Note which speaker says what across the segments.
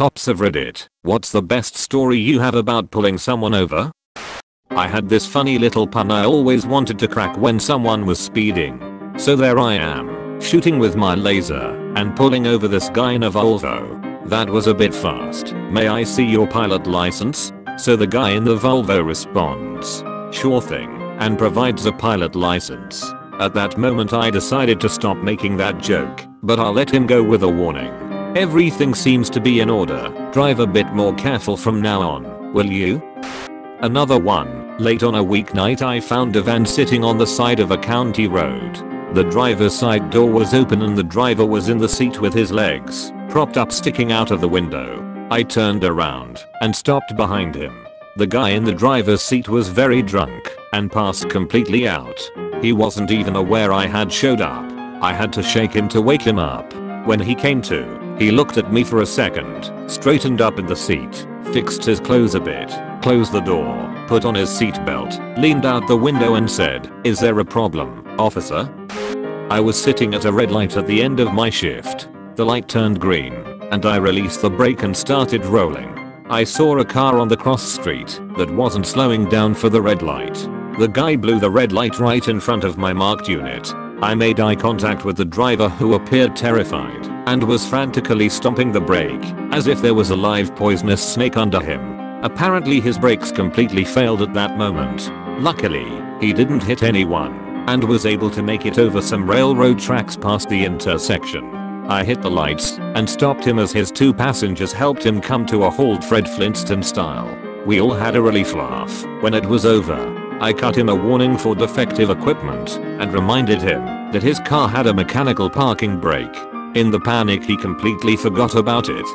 Speaker 1: Cops of Reddit, what's the best story you have about pulling someone over? I had this funny little pun I always wanted to crack when someone was speeding. So there I am, shooting with my laser, and pulling over this guy in a Volvo. That was a bit fast. May I see your pilot license? So the guy in the Volvo responds, sure thing, and provides a pilot license. At that moment I decided to stop making that joke, but I'll let him go with a warning. Everything seems to be in order. Drive a bit more careful from now on, will you? Another one. Late on a weeknight I found a van sitting on the side of a county road. The driver's side door was open and the driver was in the seat with his legs propped up sticking out of the window. I turned around and stopped behind him. The guy in the driver's seat was very drunk and passed completely out. He wasn't even aware I had showed up. I had to shake him to wake him up. When he came to, he looked at me for a second, straightened up in the seat, fixed his clothes a bit, closed the door, put on his seatbelt, leaned out the window and said, "Is there a problem, officer?" I was sitting at a red light at the end of my shift. The light turned green, and I released the brake and started rolling. I saw a car on the cross street that wasn't slowing down for the red light. The guy blew the red light right in front of my marked unit. I made eye contact with the driver who appeared terrified and was frantically stomping the brake as if there was a live poisonous snake under him. Apparently his brakes completely failed at that moment. Luckily, he didn't hit anyone and was able to make it over some railroad tracks past the intersection. I hit the lights and stopped him as his two passengers helped him come to a halt Fred Flintstone style. We all had a relief laugh. When it was over, I cut him a warning for defective equipment and reminded him that his car had a mechanical parking brake. In the panic he completely forgot about it.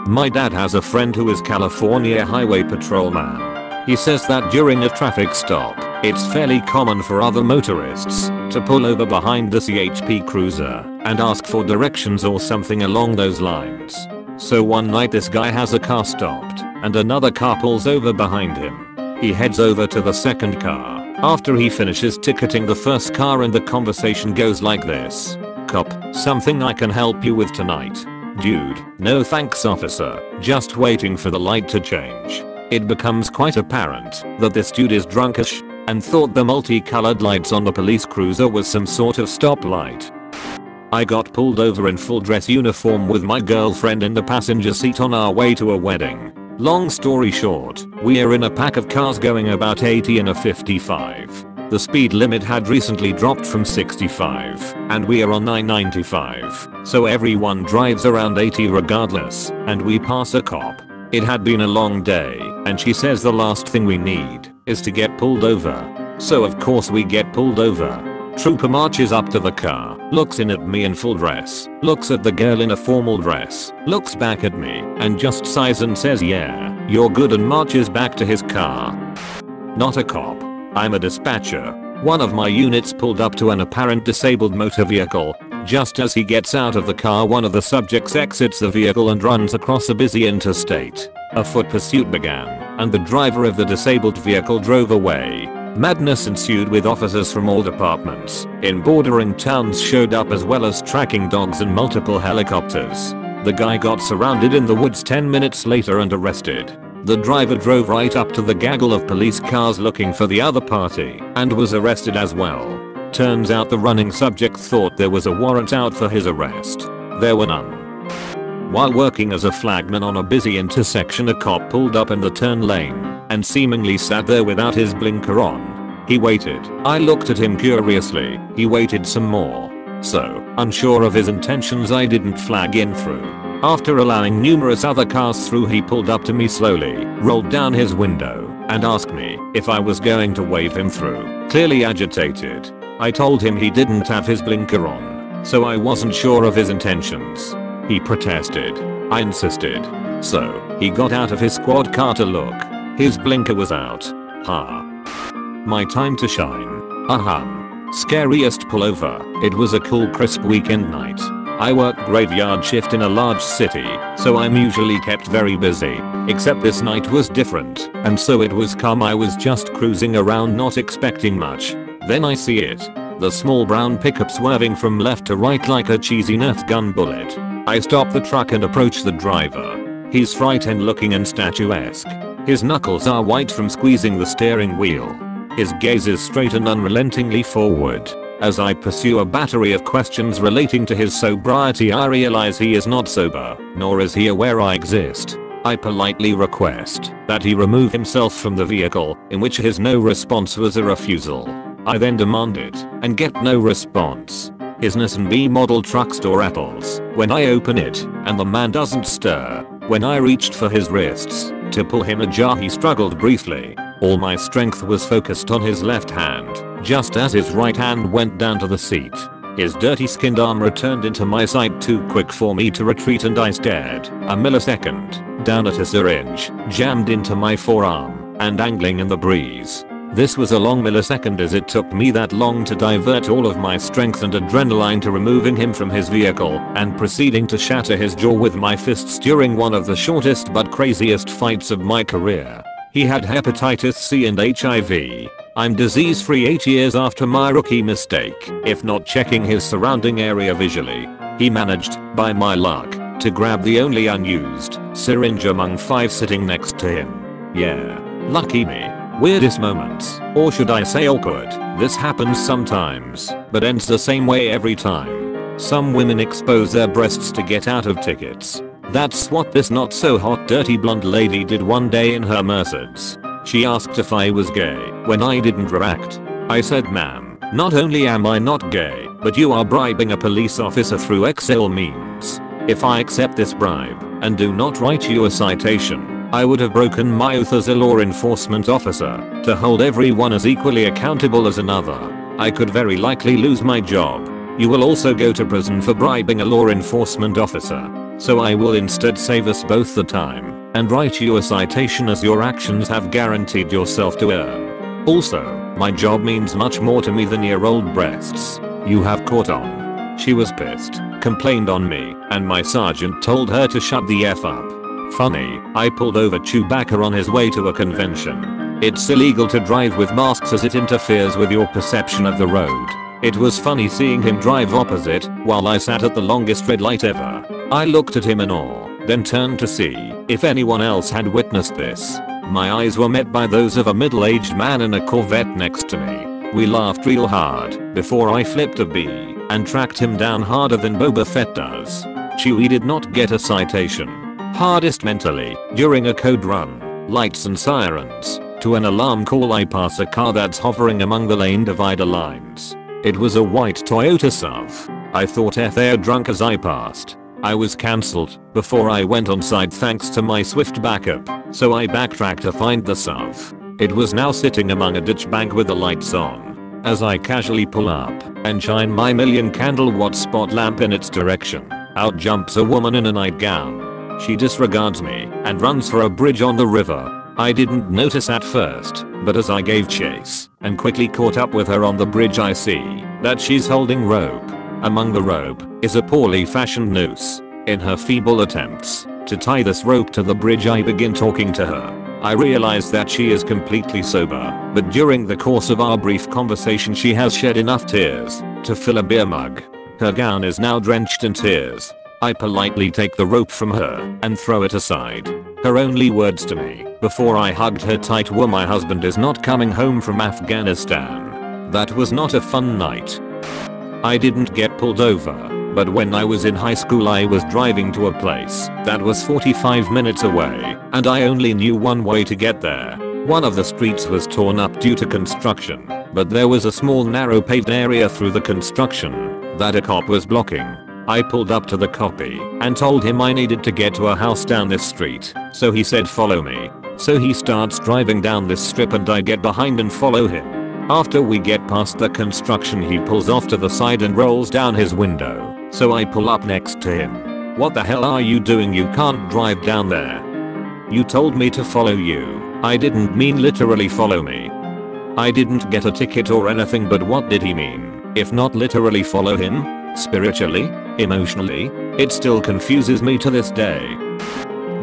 Speaker 1: My dad has a friend who is California highway patrolman. He says that during a traffic stop, it's fairly common for other motorists to pull over behind the CHP cruiser and ask for directions or something along those lines. So one night this guy has a car stopped and another car pulls over behind him. He heads over to the second car after he finishes ticketing the first car and the conversation goes like this. "Cop, something I can help you with tonight?" "Dude, no thanks officer, just waiting for the light to change." It becomes quite apparent that this dude is drunkish and thought the multicolored lights on the police cruiser was some sort of stoplight. I got pulled over in full dress uniform with my girlfriend in the passenger seat on our way to a wedding. Long story short, we are in a pack of cars going about 80 in a 55. The speed limit had recently dropped from 65 and we are on 995, so everyone drives around 80 regardless, and we pass a cop. It had been a long day and she says the last thing we need is to get pulled over. So of course we get pulled over. Trooper marches up to the car, looks in at me in full dress, looks at the girl in a formal dress, looks back at me and just sighs and says "Yeah, you're good," and marches back to his car. Not a cop. I'm a dispatcher. One of my units pulled up to an apparent disabled motor vehicle. Just as he gets out of the car, one of the subjects exits the vehicle and runs across a busy interstate. A foot pursuit began, and the driver of the disabled vehicle drove away. Madness ensued with officers from all departments in bordering towns showed up as well as tracking dogs and multiple helicopters. The guy got surrounded in the woods 10 minutes later and arrested. The driver drove right up to the gaggle of police cars looking for the other party and was arrested as well. Turns out the running subject thought there was a warrant out for his arrest. There were none. While working as a flagman on a busy intersection, a cop pulled up in the turn lane and seemingly sat there without his blinker on. He waited. I looked at him curiously. He waited some more. So, unsure of his intentions, I didn't flag in through. After allowing numerous other cars through, he pulled up to me slowly, rolled down his window, and asked me if I was going to wave him through. Clearly agitated, I told him he didn't have his blinker on, so I wasn't sure of his intentions. He protested. I insisted. So, he got out of his squad car to look. His blinker was out. Ha. My time to shine. Scariest Pullover. It was a cool crisp weekend night. I work graveyard shift in a large city, so I'm usually kept very busy. Except this night was different, and so it was calm. I was just cruising around not expecting much. Then I see it. The small brown pickup swerving from left to right like a cheesy Nerf gun bullet. I stop the truck and approach the driver. He's frightened looking and statuesque. His knuckles are white from squeezing the steering wheel. His gaze is straight and unrelentingly forward. As I pursue a battery of questions relating to his sobriety, I realize he is not sober, nor is he aware I exist. I politely request that he remove himself from the vehicle, in which his no response was a refusal. I then demand it, and get no response. His Nissan B model truck store rattles when I open it, and the man doesn't stir. When I reached for his wrists to pull him ajar, he struggled briefly. All my strength was focused on his left hand, just as his right hand went down to the seat. His dirty skinned arm returned into my sight too quick for me to retreat, and I stared a millisecond down at a syringe jammed into my forearm and angling in the breeze. This was a long millisecond, as it took me that long to divert all of my strength and adrenaline to removing him from his vehicle and proceeding to shatter his jaw with my fists during one of the shortest but craziest fights of my career. He had hepatitis C and HIV. I'm disease free 8 years after my rookie mistake. If not checking his surrounding area visually, he managed, by my luck, to grab the only unused syringe among 5 sitting next to him. Yeah. Lucky me. Weirdest moments, or should I say awkward. This happens sometimes, but ends the same way every time. Some women expose their breasts to get out of tickets. That's what this not so hot dirty blonde lady did one day in her Mercedes. She asked if I was gay. When I didn't react, I said, "Ma'am, not only am I not gay, but you are bribing a police officer through Excel means. If I accept this bribe and do not write you a citation, I would have broken my oath as a law enforcement officer to hold everyone as equally accountable as another. I could very likely lose my job. You will also go to prison for bribing a law enforcement officer. So I will instead save us both the time and write you a citation, as your actions have guaranteed yourself to earn. Also, my job means much more to me than your old breasts you have caught on." She was pissed, complained on me, and my sergeant told her to shut the F up. Funny, I pulled over Chewbacca on his way to a convention. It's illegal to drive with masks as it interferes with your perception of the road. It was funny seeing him drive opposite while I sat at the longest red light ever. I looked at him in awe, then turned to see if anyone else had witnessed this. My eyes were met by those of a middle-aged man in a Corvette next to me. We laughed real hard before I flipped a B and tracked him down harder than Boba Fett does. Chewie did not get a citation. Hardest mentally, during a code run, lights and sirens, to an alarm call I pass a car that's hovering among the lane divider lines. It was a white Toyota SUV. I thought they're drunk as I passed. I was cancelled before I went on site thanks to my swift backup, so I backtracked to find the SUV. It was now sitting among a ditch bank with the lights on. As I casually pull up and shine my million candle watt spot lamp in its direction, out jumps a woman in a nightgown. She disregards me and runs for a bridge on the river. I didn't notice at first, but as I gave chase and quickly caught up with her on the bridge, I see that she's holding rope. Among the rope is a poorly fashioned noose. In her feeble attempts to tie this rope to the bridge, I begin talking to her. I realize that she is completely sober, but during the course of our brief conversation she has shed enough tears to fill a beer mug. Her gown is now drenched in tears. I politely take the rope from her and throw it aside. Her only words to me before I hugged her tight were, "My husband is not coming home from Afghanistan." That was not a fun night. I didn't get pulled over, but when I was in high school I was driving to a place that was 45 minutes away, and I only knew one way to get there. One of the streets was torn up due to construction, but there was a small narrow paved area through the construction that a cop was blocking. I pulled up to the copy and told him I needed to get to a house down this street, so he said follow me. So he starts driving down this strip and I get behind and follow him. After we get past the construction he pulls off to the side and rolls down his window, so I pull up next to him. "What the hell are you doing? You can't drive down there." "You told me to follow you." "I didn't mean literally follow me." I didn't get a ticket or anything, but what did he mean? If not literally follow him? Spiritually? Emotionally? It still confuses me to this day.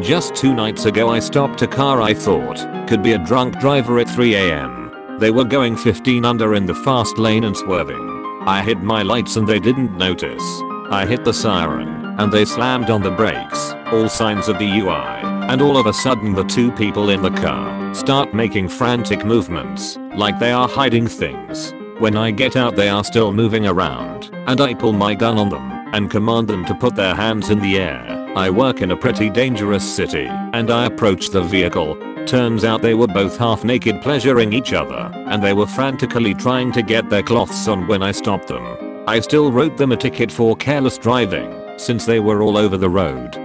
Speaker 1: Just 2 nights ago I stopped a car I thought could be a drunk driver at 3 AM. They were going 15 under in the fast lane and swerving. I hit my lights and they didn't notice. I hit the siren and they slammed on the brakes, all signs of DUI, and all of a sudden the two people in the car start making frantic movements, like they are hiding things. When I get out they are still moving around, and I pull my gun on them and command them to put their hands in the air. I work in a pretty dangerous city, and I approach the vehicle. Turns out they were both half naked pleasuring each other, and they were frantically trying to get their cloths on when I stopped them. I still wrote them a ticket for careless driving, since they were all over the road.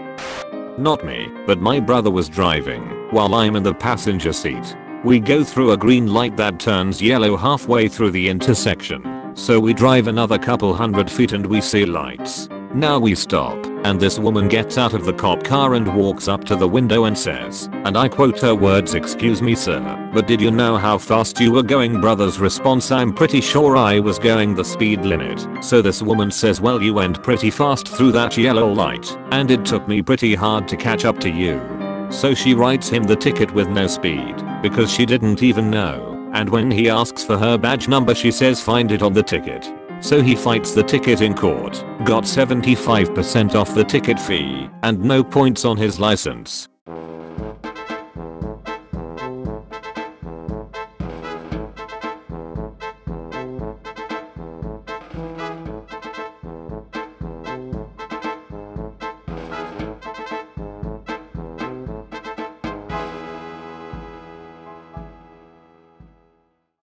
Speaker 1: Not me, but my brother was driving, while I'm in the passenger seat. We go through a green light that turns yellow halfway through the intersection, so we drive another couple hundred feet and we see lights. Now we stop, and this woman gets out of the cop car and walks up to the window and says, and I quote her words, "Excuse me sir, but did you know how fast you were going?" Brother's response, "I'm pretty sure I was going the speed limit." So this woman says, "Well, you went pretty fast through that yellow light, and it took me pretty hard to catch up to you." So she writes him the ticket with no speed, because she didn't even know, and when he asks for her badge number she says find it on the ticket. So he fights the ticket in court, got 75% off the ticket fee, and no points on his license.